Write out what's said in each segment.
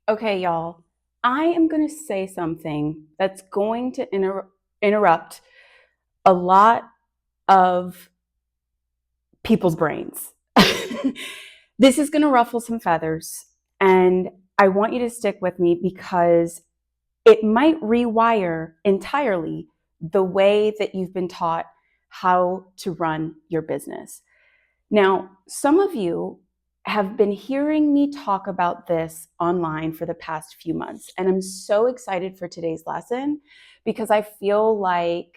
Okay, y'all, I am going to say something that's going to interrupt a lot of people's brains. This is going to ruffle some feathers, and I want you to stick with me because it might rewire entirely the way that you've been taught how to run your business. Now, some of you have been hearing me talk about this online for the past few months, and I'm so excited for today's lesson because I feel like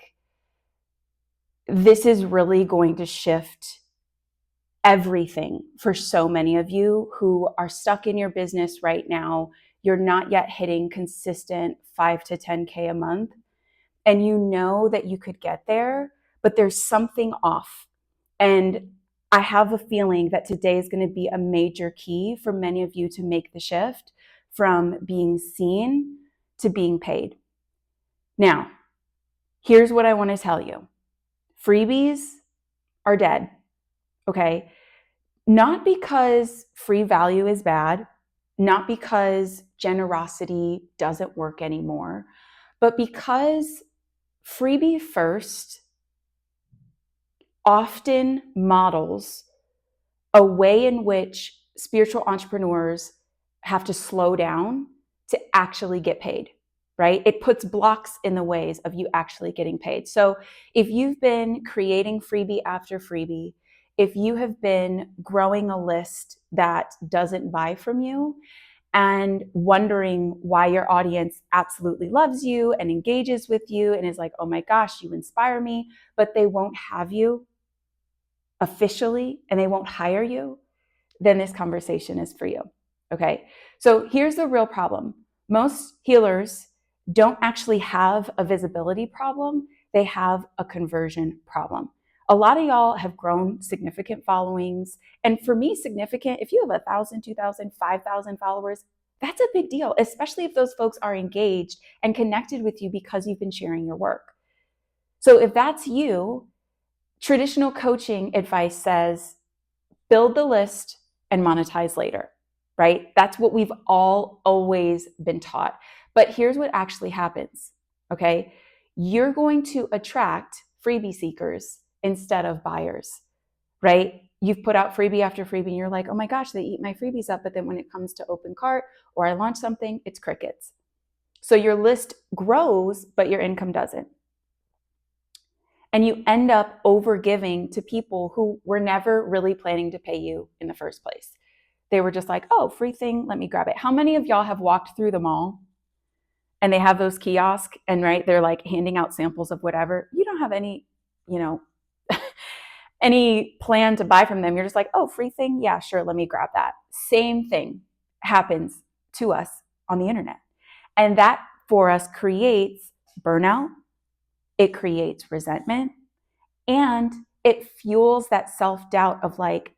this is really going to shift everything for so many of you who are stuck in your business right now. You're not yet hitting consistent 5 to 10K a month, and you know that you could get there, but there's something off. And I have a feeling that today is going to be a major key for many of you to make the shift from being seen to being paid. Now, here's what I want to tell you. Freebies are dead, okay? Not because free value is bad, not because generosity doesn't work anymore, but because freebie first often models a way in which spiritual entrepreneurs have to slow down to actually get paid, right? It puts blocks in the ways of you actually getting paid. So if you've been creating freebie after freebie, if you have been growing a list that doesn't buy from you and wondering why your audience absolutely loves you and engages with you and is like, oh my gosh, you inspire me, but they won't have you officially and they won't hire you, then this conversation is for you. Okay. So here's the real problem. Most healers don't actually have a visibility problem. They have a conversion problem. A lot of y'all have grown significant followings. And for me, significant, if you have 1,000, 2,000, 5,000 followers, that's a big deal, especially if those folks are engaged and connected with you because you've been sharing your work. So if that's you, traditional coaching advice says build the list and monetize later, right? That's what we've all always been taught. But here's what actually happens, okay? You're going to attract freebie seekers instead of buyers, right? You've put out freebie after freebie and you're like, oh my gosh, they eat my freebies up. But then when it comes to open cart or I launch something, it's crickets. So your list grows, but your income doesn't. And you end up over giving to people who were never really planning to pay you in the first place. They were just like, oh, free thing, let me grab it. How many of y'all have walked through the mall and they have those kiosks and right, they're like handing out samples of whatever. You don't have any, you know, any plan to buy from them. You're just like, oh, free thing? Yeah, sure, let me grab that. Same thing happens to us on the internet. And that for us creates burnout, it creates resentment, and it fuels that self-doubt of like,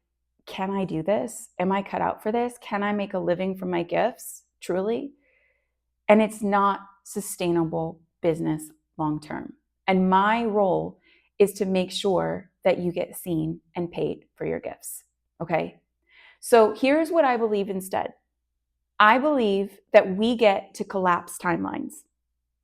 can I do this? Am I cut out for this? Can I make a living from my gifts? Truly? And it's not sustainable business long term. And my role is to make sure that you get seen and paid for your gifts. Okay? So here's what I believe instead. I believe that we get to collapse timelines,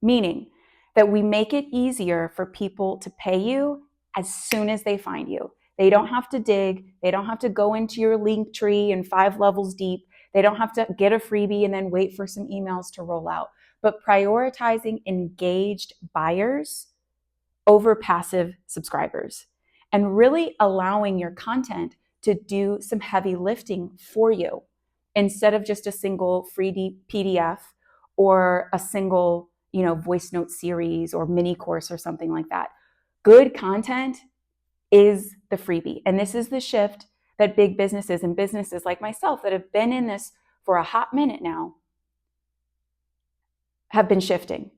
meaning that we make it easier for people to pay you as soon as they find you. They don't have to dig. They don't have to go into your link tree and 5 levels deep. They don't have to get a freebie and then wait for some emails to roll out. But prioritizing engaged buyers over passive subscribers and really allowing your content to do some heavy lifting for you instead of just a single free PDF or a single, voice note series or mini course or something like that. Good content is the freebie. And this is the shift that big businesses and businesses like myself that have been in this for a hot minute now have been shifting.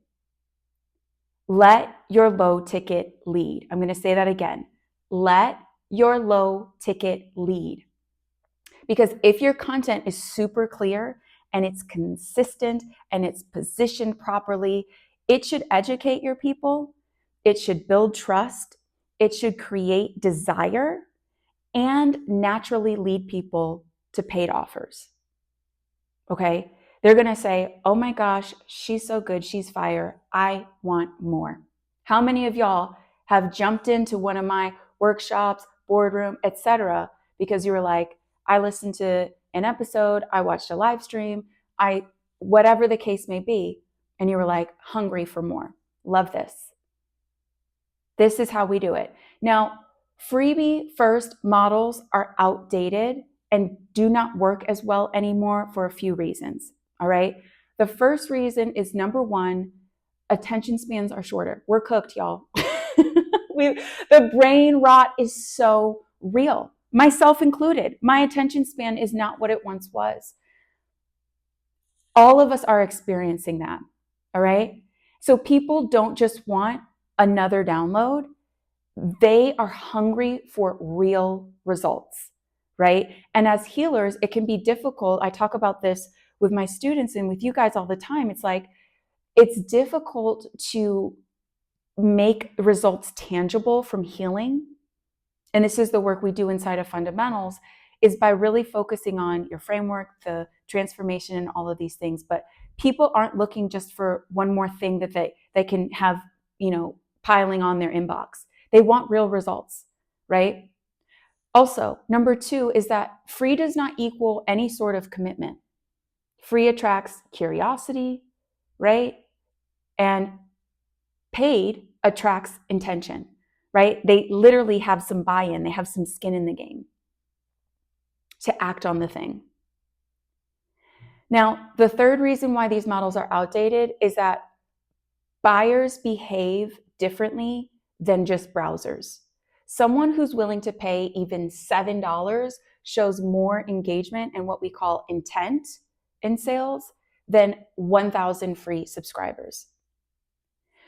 Let your low ticket lead. I'm going to say that again. Let your low ticket lead. Because if your content is super clear and it's consistent and it's positioned properly, it should educate your people. It should build trust. It should create desire and naturally lead people to paid offers. Okay? They're going to say, oh my gosh, she's so good. She's fire. I want more. How many of y'all have jumped into one of my workshops, boardroom, etc., because you were like, I listened to an episode, I watched a live stream, whatever the case may be, and you were like hungry for more. Love this. This is how we do it. Now, freebie first models are outdated and do not work as well anymore for a few reasons. All right. The first reason is, number one, attention spans are shorter. We're cooked, y'all. The brain rot is so real, myself included. My attention span is not what it once was. All of us are experiencing that. All right. So people don't just want another download. They are hungry for real results, right? And as healers, it can be difficult. I talk about this with my students and with you guys all the time. It's like, it's difficult to make results tangible from healing. And this is the work we do inside of fundamentals, is by really focusing on your framework, the transformation, and all of these things. But people aren't looking just for one more thing that they can have, piling on their inbox. They want real results, right? Also, number two is that free does not equal any sort of commitment. Free attracts curiosity, right? And paid attracts intention, right? They literally have some buy-in. They have some skin in the game to act on the thing. Now, the third reason why these models are outdated is that buyers behave differently than just browsers. Someone who's willing to pay even $7 shows more engagement and what we call intent in sales than 1,000 free subscribers.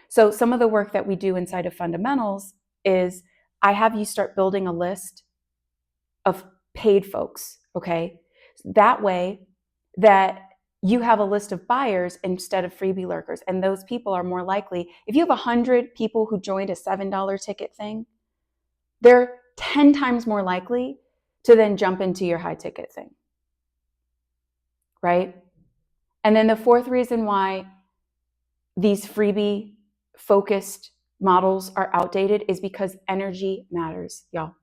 So some of the work that we do inside of fundamentals is I have you start building a list of paid folks, okay? That way that you have a list of buyers instead of freebie lurkers. And those people are more likely, if you have 100 people who joined a $7 ticket thing, they're 10 times more likely to then jump into your high ticket thing, right? And then the fourth reason why these freebie focused models are outdated is because energy matters, y'all.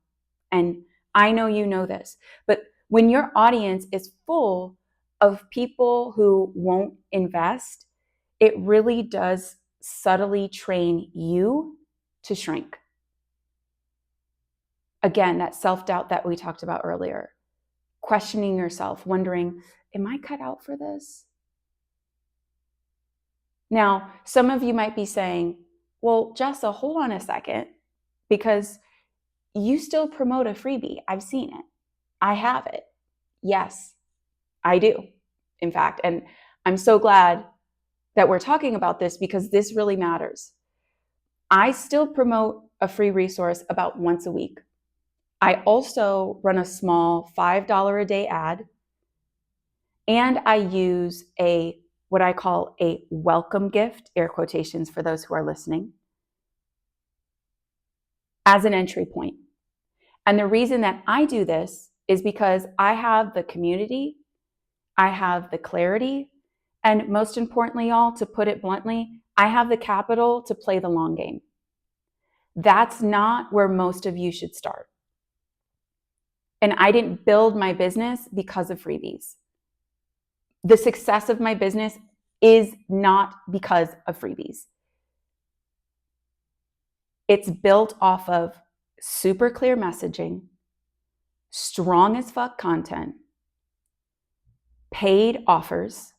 And I know you know this, but when your audience is full of people who won't invest, it really does subtly train you to shrink. Again, that self-doubt that we talked about earlier, questioning yourself, wondering, am I cut out for this? Now, some of you might be saying, well, Jessa, hold on a second, because you still promote a freebie. I've seen it. I have it. Yes, I do, in fact. And I'm so glad that we're talking about this because this really matters. I still promote a free resource about once a week. I also run a small $5 a day ad, and I use what I call a welcome gift, air quotations for those who are listening, as an entry point. And the reason that I do this is because I have the community, I have the clarity, and most importantly, y'all, to put it bluntly, I have the capital to play the long game. That's not where most of you should start. And I didn't build my business because of freebies. The success of my business is not because of freebies. It's built off of super clear messaging, strong as fuck content, paid offers,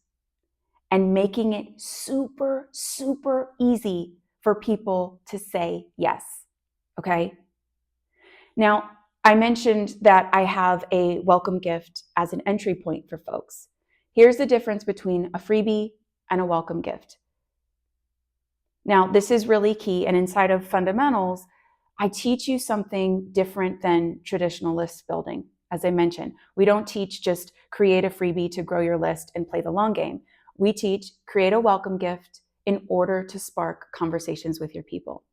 and making it super, super easy for people to say yes, okay? Now, I mentioned that I have a welcome gift as an entry point for folks. Here's the difference between a freebie and a welcome gift. Now, this is really key, and inside of fundamentals, I teach you something different than traditional list building. As I mentioned, we don't teach just create a freebie to grow your list and play the long game. We teach create a welcome gift in order to spark conversations with your people.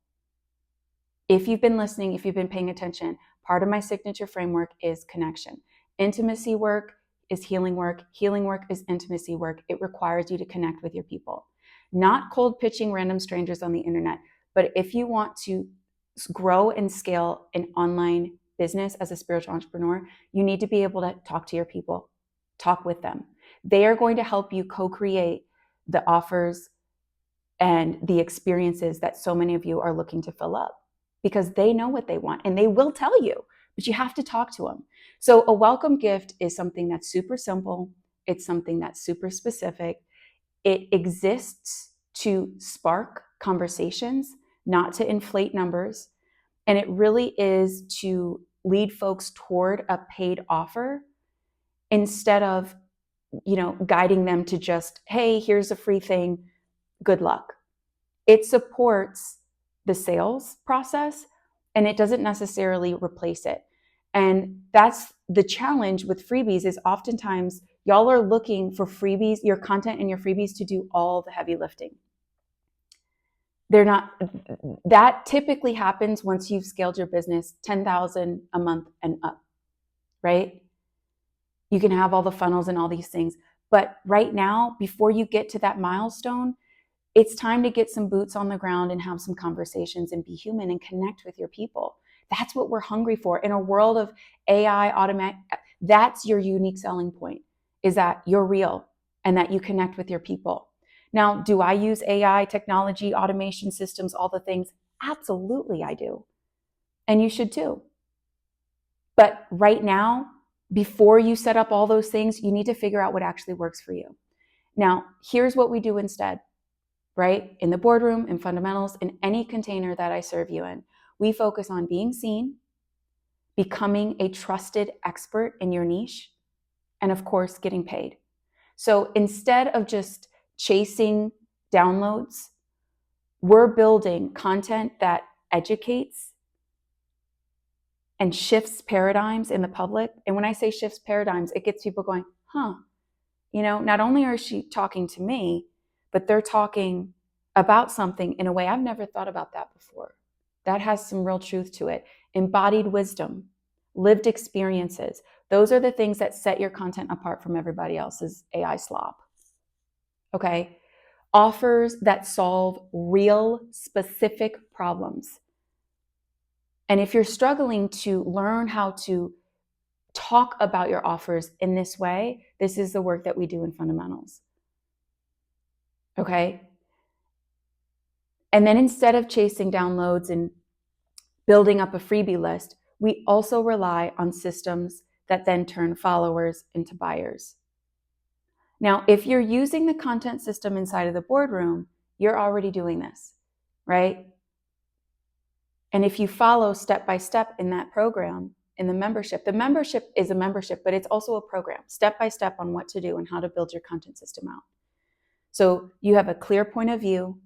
If you've been listening, if you've been paying attention, part of my signature framework is connection. Intimacy work, is healing work. Healing work is intimacy work. It requires you to connect with your people. Not cold pitching random strangers on the internet, but if you want to grow and scale an online business as a spiritual entrepreneur, you need to be able to talk to your people, talk with them. They are going to help you co-create the offers and the experiences that so many of you are looking to fill up, because they know what they want and they will tell you, but you have to talk to them. So a welcome gift is something that's super simple. It's something that's super specific. It exists to spark conversations, not to inflate numbers. And it really is to lead folks toward a paid offer instead of, guiding them to just, hey, here's a free thing, good luck. It supports the sales process and it doesn't necessarily replace it. And that's the challenge with freebies, is oftentimes y'all are looking for freebies, your content and your freebies, to do all the heavy lifting. They're not. That typically happens once you've scaled your business 10,000 a month and up, right? You can have all the funnels and all these things. But right now, before you get to that milestone, it's time to get some boots on the ground and have some conversations and be human and connect with your people. That's what we're hungry for. In a world of AI, automatic, that's your unique selling point, is that you're real and that you connect with your people. Now, do I use AI, technology, automation systems, all the things? Absolutely, I do. And you should too. But right now, before you set up all those things, you need to figure out what actually works for you. Now, here's what we do instead, right? In the boardroom, in fundamentals, in any container that I serve you in, we focus on being seen, becoming a trusted expert in your niche, and of course, getting paid. So instead of just chasing downloads, we're building content that educates and shifts paradigms in the public. And when I say shifts paradigms, it gets people going, not only is she talking to me, but they're talking about something in a way I've never thought about that before. That has some real truth to it. Embodied wisdom, lived experiences. Those are the things that set your content apart from everybody else's AI slop. Okay? Offers that solve real specific problems. And if you're struggling to learn how to talk about your offers in this way, this is the work that we do in fundamentals. Okay? And then instead of chasing downloads and building up a freebie list, we also rely on systems that then turn followers into buyers. Now, if you're using the content system inside of the boardroom, you're already doing this, right? And if you follow step by step in that program, in the membership is a membership, but it's also a program, step by step on what to do and how to build your content system out. So you have a clear point of view,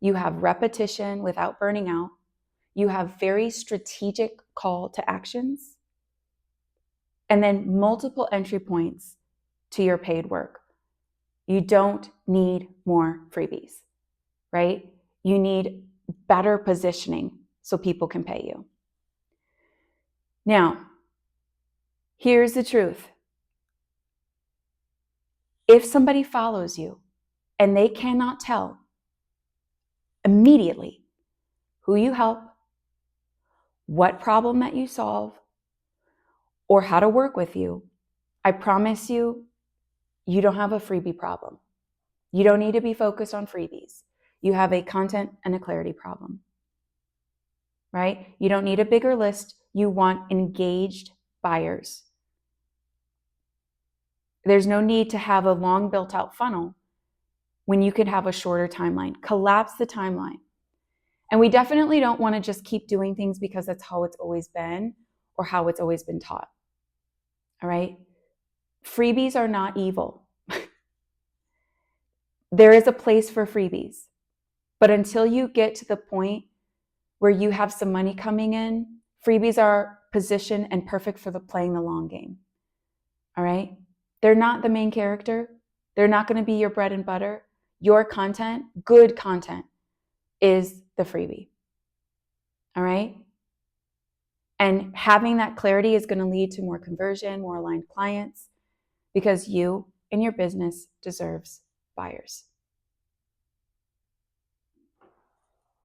you have repetition without burning out, you have very strategic call to actions, and then multiple entry points to your paid work. You don't need more freebies, right? You need better positioning so people can pay you. Now, here's the truth. If somebody follows you and they cannot tell immediately who you help, what problem that you solve, or how to work with you, I promise you, you don't have a freebie problem. You don't need to be focused on freebies. You have a content and a clarity problem, right? You don't need a bigger list. You want engaged buyers. There's no need to have a long built out funnel when you could have a shorter timeline. Collapse the timeline. And we definitely don't want to just keep doing things because that's how it's always been or how it's always been taught. All right? Freebies are not evil. There is a place for freebies. But until you get to the point where you have some money coming in, freebies are positioned and perfect for playing the long game. All right? They're not the main character. They're not going to be your bread and butter. Your content, good content, is the freebie. All right? And having that clarity is going to lead to more conversion, more aligned clients. because you and your business deserves buyers.